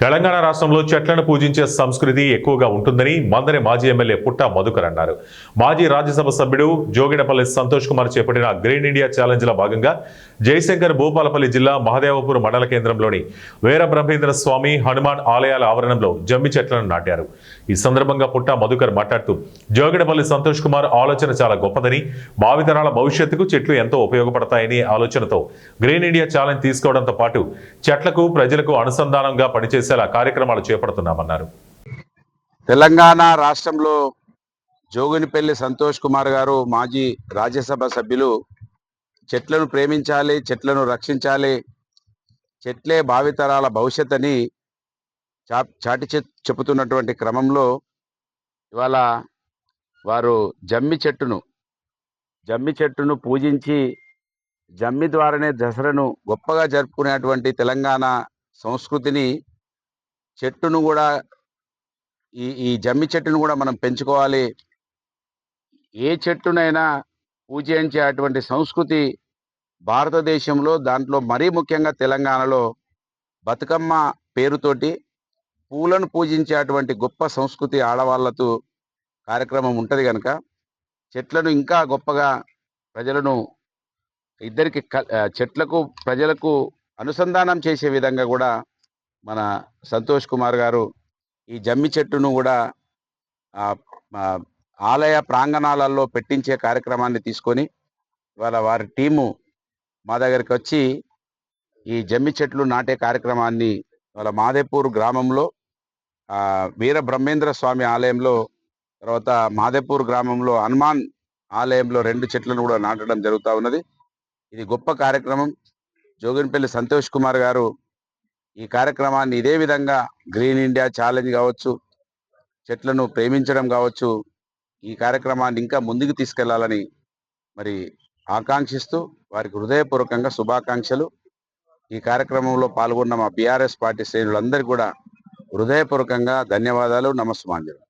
తెలంగాణ రాష్ట్రంలో చెట్లను పూజించే సంస్కృతి ఎక్కువగా ఉంటుందని మందరి మాజీ ఎమ్మెల్యే పుట్ట మధుకర్ అన్నారు. మాజీ రాజ్యసభ సభ్యుడు జోగినపల్లి సంతోష్ కుమార్ చేపట్టిన గ్రీన్ ఇండియా ఛాలెంజ్ లో భాగంగా జయశంకర్ భూపాలపల్లి జిల్లా మహదేవపూర్ మండల కేంద్రంలోని వీర బ్రహ్మేంద్ర స్వామి హనుమాన్ ఆలయాల ఆవరణంలో జమ్మి చెట్లను నాటారు. ఈ సందర్భంగా పుట్ట మధుకర్ మాట్లాడుతూ జోగినపల్లి సంతోష్ కుమార్ ఆలోచన చాలా గొప్పదని, భావితరాల భవిష్యత్తుకు చెట్లు ఎంతో ఉపయోగపడతాయని ఆలోచనతో గ్రీన్ ఇండియా ఛాలెంజ్ తీసుకోవడంతో పాటు చెట్లకు ప్రజలకు అనుసంధానంగా పనిచేసేలా కార్యక్రమాలు చేపడుతున్నామన్నారు. తెలంగాణ రాష్ట్రంలో జోగినిపల్లి సంతోష్ కుమార్ గారు మాజీ రాజ్యసభ సభ్యులు చెట్లను ప్రేమించాలి, చెట్లను రక్షించాలి, చెట్లే భావితరాల భవిష్యత్ అని చాటి చెబుతున్నటువంటి క్రమంలో ఇవాళ వారు జమ్మి చెట్టును పూజించి జమ్మి ద్వారానే దసరాను గొప్పగా జరుపుకునేటువంటి తెలంగాణ సంస్కృతిని చెట్టును కూడా ఈ జమ్మి చెట్టును కూడా మనం పెంచుకోవాలి. ఏ చెట్టునైనా పూజించేటువంటి సంస్కృతి భారతదేశంలో, దాంట్లో మరీ ముఖ్యంగా తెలంగాణలో బతుకమ్మ పేరుతోటి పూలను పూజించేటువంటి గొప్ప సంస్కృతి ఆడవాళ్ళతో కార్యక్రమం ఉంటుంది కనుక చెట్లను ఇంకా గొప్పగా ప్రజలను చెట్లకు ప్రజలకు అనుసంధానం చేసే విధంగా కూడా మన సంతోష్ కుమార్ గారు ఈ జమ్మి చెట్టును కూడా ఆలయ ప్రాంగణాలలో పెట్టించే కార్యక్రమాన్ని తీసుకొని ఇవాళ వారి టీము మా దగ్గరికి వచ్చి ఈ జమ్మి చెట్లు నాటే కార్యక్రమాన్ని ఇవాళ మాదేపూర్ గ్రామంలో వీర బ్రహ్మేంద్ర స్వామి ఆలయంలో, తర్వాత మాదేపూర్ గ్రామంలో హనుమాన్ ఆలయంలో 2 చెట్లను కూడా నాటడం జరుగుతూ ఉన్నది. ఇది గొప్ప కార్యక్రమం. జోగినిపల్లి సంతోష్ కుమార్ గారు ఈ కార్యక్రమాన్ని ఇదే విధంగా గ్రీన్ ఇండియా ఛాలెంజ్ కావచ్చు, చెట్లను ప్రేమించడం కావచ్చు, ఈ కార్యక్రమాన్ని ఇంకా ముందుకు తీసుకెళ్లాలని మరి ఆకాంక్షిస్తూ వారికి హృదయపూర్వకంగా శుభాకాంక్షలు. ఈ కార్యక్రమంలో పాల్గొన్న మా బీఆర్ఎస్ పార్టీ శ్రేణులందరికీ కూడా హృదయపూర్వకంగా ధన్యవాదాలు, నమస్సుమాంజలు.